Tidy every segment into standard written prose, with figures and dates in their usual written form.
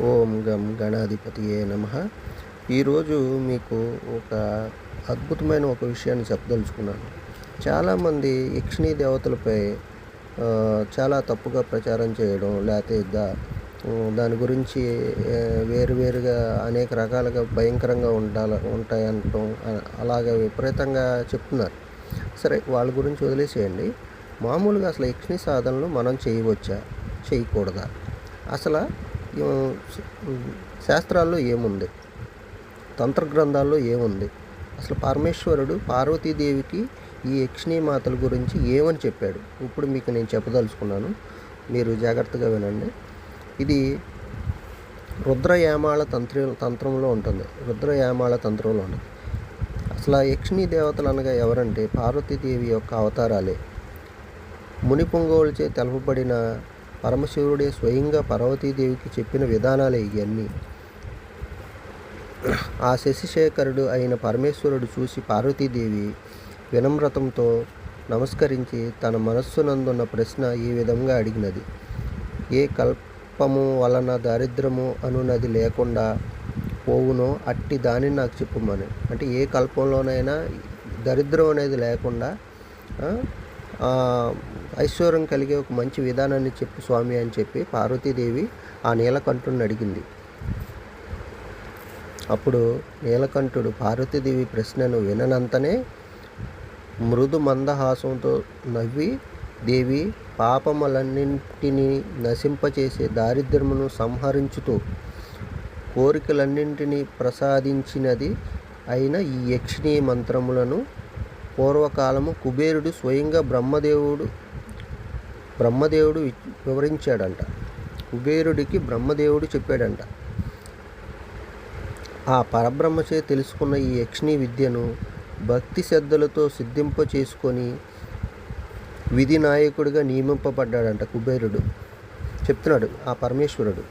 ఓం గం గణాధిపతియే నమః. ఈరోజు మీకు ఒక అద్భుతమైన విషయాన్ని చెప్పదలుచుకున్నాను. చాలామంది యక్షిణీ దేవతలపై చాలా తప్పుగా ప్రచారం చేయడం, లేతే దాని గురించి వేరువేరుగా అనేక రకాలుగా భయంకరంగా ఉంటాయనటం, అలాగా విపరీతంగా చెప్తున్నారు. సరే, వాళ్ళ గురించి వదిలేసేయండి. మామూలుగా అసలు యక్షిణీ సాధనలు మనం చేయవచ్చా, చేయకూడదా? అసలు శాస్త్రాల్లో ఏముంది, తంత్ర గ్రంథాల్లో ఏముంది, అసలు పరమేశ్వరుడు పార్వతీదేవికి ఈ యక్షిణీ మాతల గురించి ఏమని చెప్పాడు, ఇప్పుడు మీకు నేను చెప్పదలుచుకున్నాను. మీరు జాగ్రత్తగా వినండి. ఇది రుద్రయామాళ తంత్రంలో ఉంటుంది. అసలు యక్షిణీ దేవతలు అనగా ఎవరంటే పార్వతీదేవి యొక్క అవతారాలే. ముని పొంగవులచే తెలపబడిన పరమశివుడే స్వయంగా పార్వతీదేవికి చెప్పిన విధానాలే ఇవన్నీ. ఆ శశిశేఖరుడు అయిన పరమేశ్వరుడు చూసి పార్వతీదేవి వినమ్రతంతో నమస్కరించి తన మనస్సునందున్న ప్రశ్న ఈ విధంగా అడిగినది: ఏ కల్పము వలన దారిద్రము అనున్నది లేకుండా పోవునో అట్టి దానిని నాకు చెప్పుమని. అంటే ఏ కల్పంలోనైనా దరిద్రం అనేది లేకుండా ఐశ్వర్యం కలిగే ఒక మంచి విధానాన్ని చెప్పు స్వామి అని చెప్పి పార్వతీదేవి ఆ నీలకంఠుడిని అడిగింది. అప్పుడు నీలకంఠుడు పార్వతీదేవి ప్రశ్నను విననంతనే మృదు మందహాసంతో నవ్వి, దేవి, పాపములన్నింటినీ నశింపచేసే దారిద్ర్యమును సంహరించుతూ కోరికలన్నింటినీ ప్రసాదించినది అయిన ఈ యక్షిణీ మంత్రములను పూర్వకాలము కుబేరుడు స్వయంగా బ్రహ్మదేవుడు వివరించాడంట. కుబేరుడికి బ్రహ్మదేవుడు చెప్పాడంట. ఆ పరబ్రహ్మచే తెలుసుకున్న ఈ యక్షిణీ విద్యను భక్తి శ్రద్ధలతో సిద్ధింప చేసుకొని విధి నాయకుడిగా నియమింపబడ్డాడంట కుబేరుడు. చెప్తున్నాడు ఆ పరమేశ్వరుడు.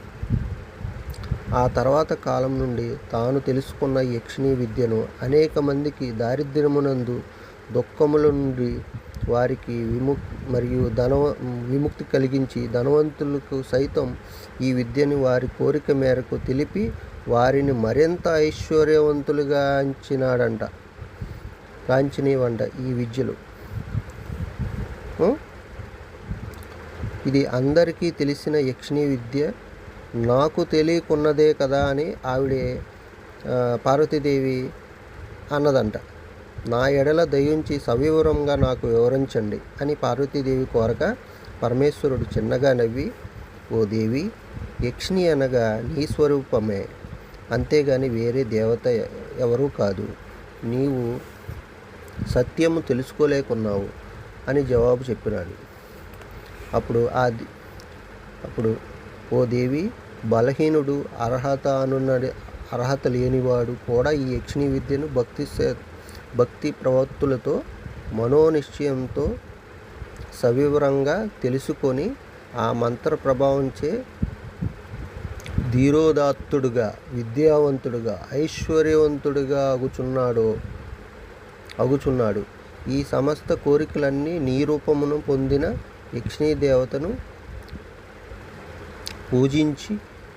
ఆ తర్వాత కాలం నుండి తాను తెలుసుకున్న యక్షిణీ విద్యను అనేక మందికి దారిద్ర్యమునందు దుఃఖముల నుండి వారికి విముక్తి కలిగించి ధనవంతులకు సైతం ఈ విద్యని వారి కోరిక మేరకు తెలిపి వారిని మరింత ఐశ్వర్యవంతులుగా కాంచినవంట ఈ విద్యలు. ఇది అందరికీ తెలిసిన యక్షిణీ విద్య నాకు తెలియకున్నదే కదా అని ఆవిడే పార్వతీదేవి అన్నదంట. నా ఎడల దయించి సవివరంగా నాకు వివరించండి అని పార్వతీదేవి కోరక పరమేశ్వరుడు చిన్నగా నవ్వి, ఓ దేవి, యక్షిణి అనగా నీ స్వరూపమే, అంతేగాని వేరే దేవత ఎవరూ కాదు. నీవు సత్యము తెలుసుకోలేకున్నావు అని జవాబు చెప్పినాడు. అప్పుడు ఓ దేవి, బలహీనుడు, అర్హత లేనివాడు కూడా ఈ యక్షిణీ విద్యను భక్తి ప్రవత్తులతో మనోనిశ్చయంతో సవివరంగా తెలుసుకొని ఆ మంత్ర ప్రభావంచే ధీరోదాత్తుడుగా, విద్యావంతుడుగా, ఐశ్వర్యవంతుడుగా అగుచున్నాడు. ఈ సమస్త కోరికలన్నీ నీ రూపమును పొందిన యక్షిణీ దేవతను పూజించి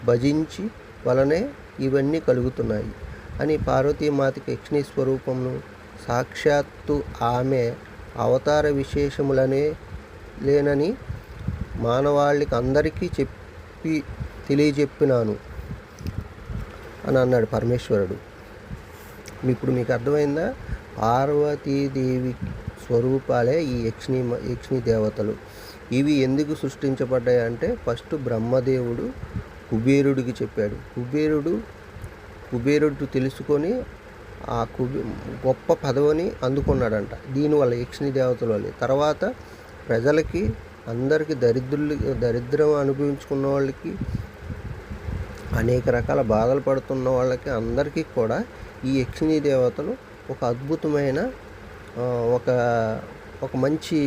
భజించి వలనే ఇవన్నీ కలుగుతున్నాయి అని పార్వతీమాతకి యక్షిణీ స్వరూపమును సాక్షాత్తు ఆమె అవతార లేనని మానవాళికి అందరికీ తెలియజెప్పినాను అని అన్నాడు పరమేశ్వరుడు. ఇప్పుడు మీకు అర్థమైందా? పార్వతీదేవి స్వరూపాలే ఈ యక్షిణీ దేవతలు. ఇవి ఎందుకు సృష్టించబడ్డాయి అంటే ఫస్ట్ బ్రహ్మదేవుడు కుబేరుడికి చెప్పాడు. కుబేరుడు తెలుసుకొని ఆ గొప్ప పదవిని అందుకున్నాడంట. దీనివల్ల యక్షిణీ దేవతల వల్ల తర్వాత ప్రజలకి అందరికీ దరిద్రం అనుభవించుకున్న వాళ్ళకి, అనేక రకాల బాధలు పడుతున్న వాళ్ళకి అందరికీ కూడా ఈ యక్షిణీ దేవతలు ఒక అద్భుతమైన ఒక మంచి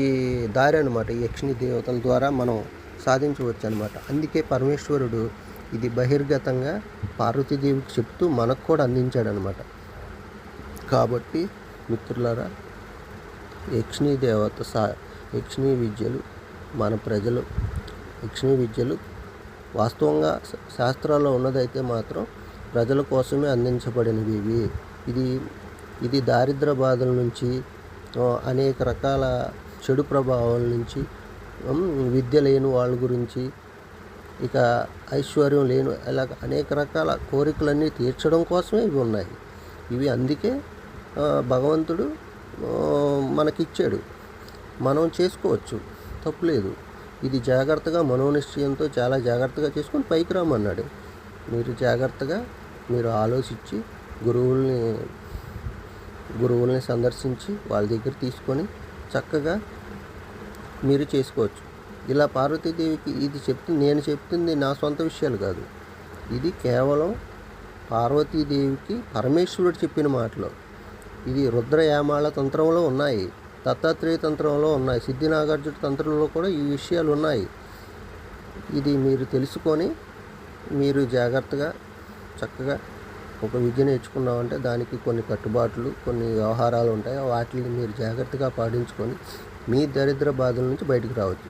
దారి అనమాట. ఈ యక్షిణీ దేవతల ద్వారా మనం సాధించవచ్చు అనమాట. అందుకే పరమేశ్వరుడు ఇది బహిర్గతంగా పార్వతీదేవికి చెప్తూ మనకు కూడా అందించాడనమాట. కాబట్టి మిత్రులారా, యక్షిణీ విద్యలు మన ప్రజలు యక్షిణీ విద్యలు వాస్తవంగా శాస్త్రాల్లో ఉన్నదైతే మాత్రం ప్రజల కోసమే అందించబడినవి ఇవి. ఇది దారిద్ర బాధల నుంచి, అనేక రకాల చెడు ప్రభావాల నుంచి, విద్య లేని వాళ్ళ గురించి, ఇక ఐశ్వర్యం లేని ఇలా అనేక రకాల కోరికలన్నీ తీర్చడం కోసమే ఇవి ఉన్నాయి. ఇవి అందుకే భగవంతుడు మనకిచ్చాడు. మనం చేసుకోవచ్చు, తప్పులేదు. ఇది జాగ్రత్తగా మనోనిశ్చయంతో చాలా జాగ్రత్తగా చేసుకొని పైకి రమ్మన్నాడు. మీరు జాగ్రత్తగా మీరు ఆలోచించి గురువుల్ని సందర్శించి వాళ్ళ దగ్గర తీసుకొని చక్కగా మీరు చేసుకోవచ్చు. ఇలా పార్వతీదేవికి ఇది నేను చెప్తుంది నా సొంత విషయాలు కాదు. ఇది కేవలం పార్వతీదేవికి పరమేశ్వరుడు చెప్పిన మాటలు. ఇది రుద్రయామాళ తంత్రంలో ఉన్నాయి, దత్తాత్రేయ తంత్రంలో ఉన్నాయి, సిద్ధినాగార్జున తంత్రంలో కూడా ఈ విషయాలు ఉన్నాయి. ఇది మీరు తెలుసుకొని మీరు జాగ్రత్తగా చక్కగా ఒక విద్య నేర్చుకున్నామంటే దానికి కొన్ని కట్టుబాట్లు, కొన్ని వ్యవహారాలు ఉంటాయి. వాటిని మీరు జాగ్రత్తగా పాటించుకొని మీ దరిద్ర బాధల నుంచి బయటకు రావచ్చు.